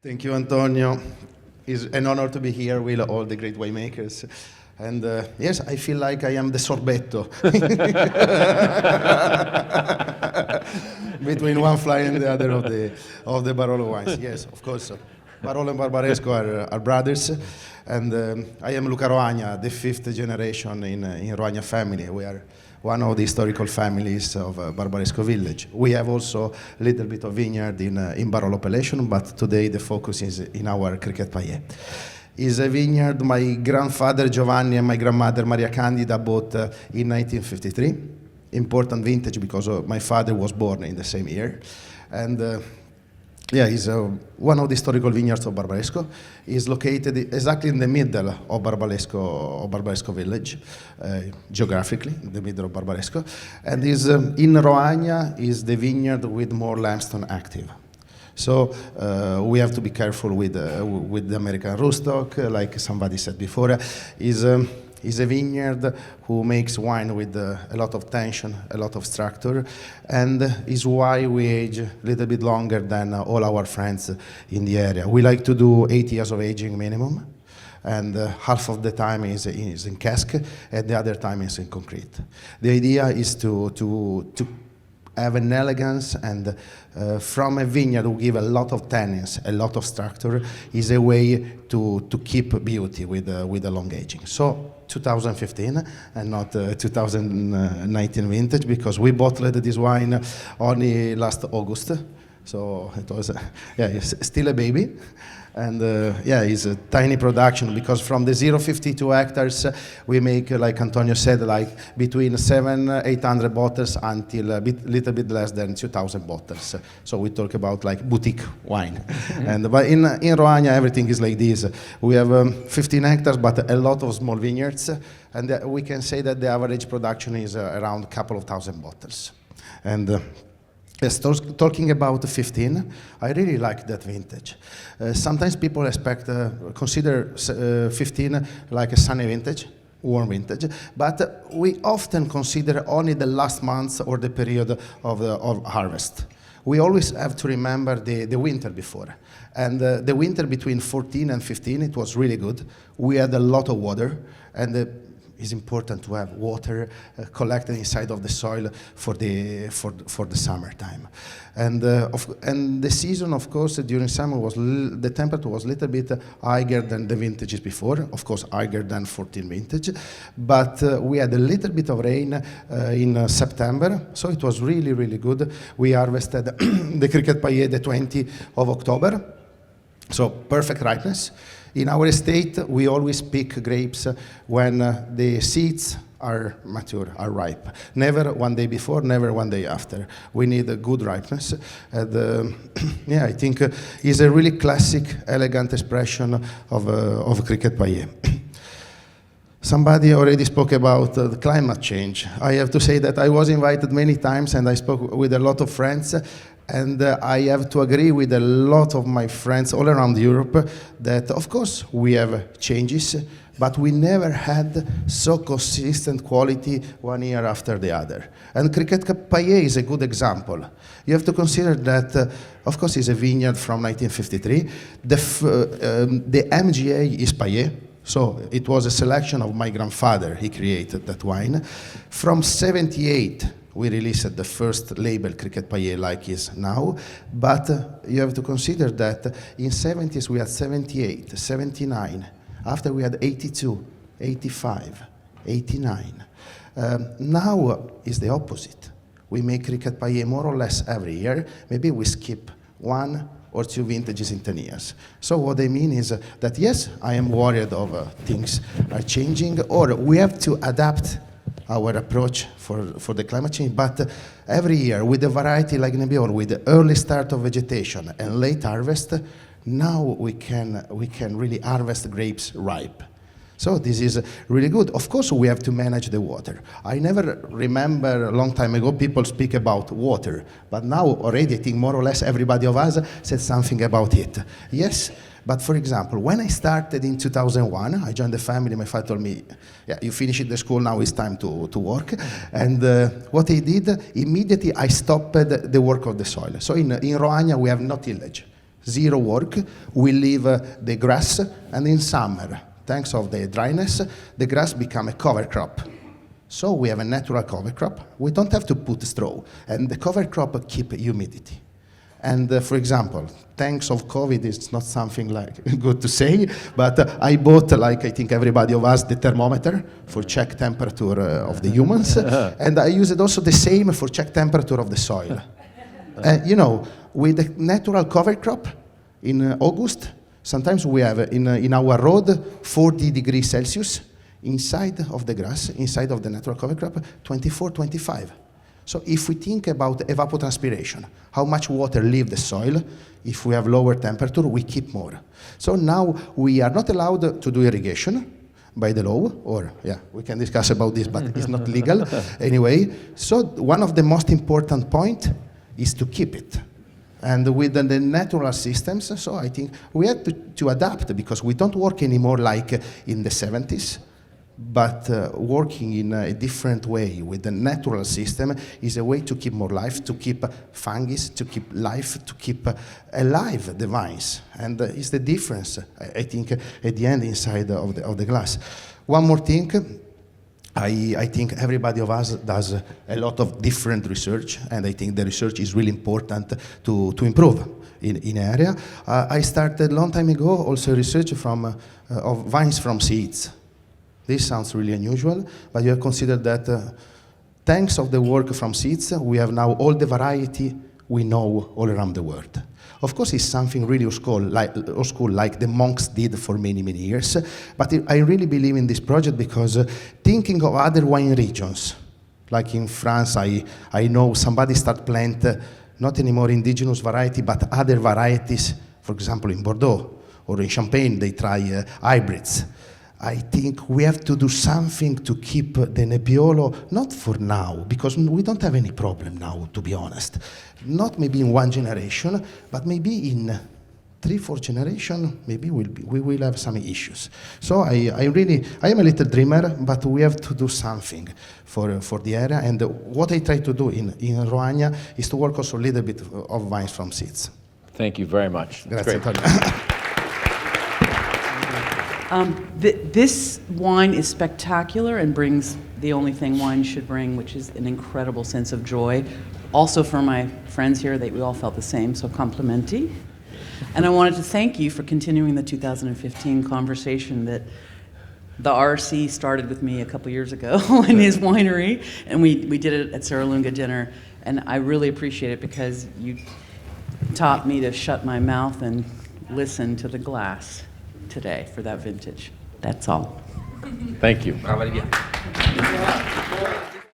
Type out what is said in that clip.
Thank you, Antonio. It's an honor to be here with all the great winemakers. And yes, I feel like I am the sorbetto between one fly and the other of the Barolo wines. Yes, of course. Barolo and Barbaresco are brothers, and I am Luca Roagna, the fifth generation in Roagna family. We are one of the historical families of Barbaresco village. We have also a little bit of vineyard in Barolo appellation, but today the focus is in our Crichet Paje. It's a vineyard my grandfather Giovanni and my grandmother Maria Candida bought in 1953. Important vintage because my father was born in the same year. And yeah, it's one of the historical vineyards of Barbaresco. It's located exactly in the middle of Barbaresco village, geographically, in the middle of Barbaresco. And is in Roagna is the vineyard with more limestone active. So we have to be careful with the American rootstock, like somebody said before. Is a vineyard who makes wine with a lot of tension, a lot of structure, and is why we age a little bit longer than all our friends in the area. We like to do 8 years of aging minimum, and half of the time is in cask, and the other time is in concrete. The idea is to have an elegance, and from a vineyard who give a lot of tannins, a lot of structure, is a way to keep beauty with the long aging. So 2015 and not 2019 vintage, because we bottled this wine only last August. So it was, yeah, it's still a baby. And yeah, it's a tiny production because from the 0.52 hectares, we make, like Antonio said, like between 700-800 bottles until a little bit less than 2,000 bottles. So we talk about like boutique wine. But in Roagna, everything is like this. We have 15 hectares, but a lot of small vineyards. And we can say that the average production is around a couple of thousand bottles. And yes, talking about 15, I really like that vintage. Sometimes people consider 15 like a sunny vintage, warm vintage, but we often consider only the last months or the period of harvest. We always have to remember the winter before. And the winter between 14 and 15, it was really good. We had a lot of water, and it's important to have water collected inside of the soil for the summertime, and the season, of course, during summer the temperature was a little bit higher than the vintages before, of course higher than 14 vintage, but we had a little bit of rain in September, so it was really, really good. We harvested the Crichet Paje the 20th of October, so perfect ripeness. In our estate, we always pick grapes when the seeds are mature, are ripe. Never one day before, never one day after. We need a good ripeness. And yeah, I think it's a really classic, elegant expression of Crichet Paje. Somebody already spoke about the climate change. I have to say that I was invited many times and I spoke with a lot of friends. And I have to agree with a lot of my friends all around Europe that, of course, we have changes, but we never had so consistent quality one year after the other. And Crichet Paje is a good example. You have to consider that, of course, it's a vineyard from 1953. The MGA is Pajé, so it was a selection of my grandfather. He created that wine. From 78, we released the first label, Crichet Paje, like is now, but you have to consider that in 70s we had 78, 79, after we had 82, 85, 89. Now is the opposite. We make Crichet Paje more or less every year. Maybe we skip 1 or 2 vintages in 10 years. So what I mean is that yes, I am worried of things are changing, or we have to adapt our approach for the climate change, but every year with a variety like Nebbiolo, with the early start of vegetation and late harvest, now we can really harvest grapes ripe. So this is really good. Of course, we have to manage the water. I never remember a long time ago people speak about water, but now already I think more or less everybody of us said something about it. Yes. But for example, when I started in 2001, I joined the family, my father told me, yeah, you finished the school, now it's time to work. And what I did, immediately I stopped the work of the soil. So in Roagna we have no tillage. zero work. We leave the grass, and in summer, thanks of the dryness, the grass become a cover crop. So we have a natural cover crop. We don't have to put straw, and the cover crop keep humidity. And for example, thanks of COVID, it's not something like good to say, but I bought, like I think everybody of us, the thermometer for check temperature of the humans, and I use it also the same for check temperature of the soil. You know, with the natural cover crop in August, sometimes we have in our road 40 degrees Celsius, inside of the grass, inside of the natural cover crop, 24, 25. So if we think about evapotranspiration, how much water leaves the soil, if we have lower temperature, we keep more. So now we are not allowed to do irrigation by the law, or yeah, we can discuss about this, but it's not legal anyway. So one of the most important points is to keep it. And with the natural systems, so I think we have to adapt, because we don't work anymore like in the 70s. But working in a different way with the natural system is a way to keep more life, to keep fungus, to keep life, to keep alive the vines. And it's the difference, I think, at the end inside of the glass. One more thing, I think everybody of us does a lot of different research, and I think the research is really important to improve in area. I started a long time ago also research of vines from seeds. This sounds really unusual, but you have considered that thanks of the work from seeds, we have now all the variety we know all around the world. Of course, it's something really old school, like the monks did for many, many years. But I really believe in this project because thinking of other wine regions, like in France, I know somebody start plant not anymore indigenous variety, but other varieties. For example, in Bordeaux or in Champagne, they try hybrids. I think we have to do something to keep the Nebbiolo, not for now, because we don't have any problem now, to be honest. Not maybe in one generation, but maybe in 3-4 generations, maybe we will have some issues. So I am a little dreamer, but we have to do something for the area. And what I try to do in Roagna is to work also a little bit of vines from seeds. Thank you very much. Grazie, Antonio. This wine is spectacular and brings the only thing wine should bring, which is an incredible sense of joy. Also for my friends here, we all felt the same, so complimenti. And I wanted to thank you for continuing the 2015 conversation that the RC started with me a couple years ago in his winery, and we did it at Sarah Lunga dinner. And I really appreciate it because you taught me to shut my mouth and listen to the glass today for that vintage. That's all. Thank you. Brava Olivia.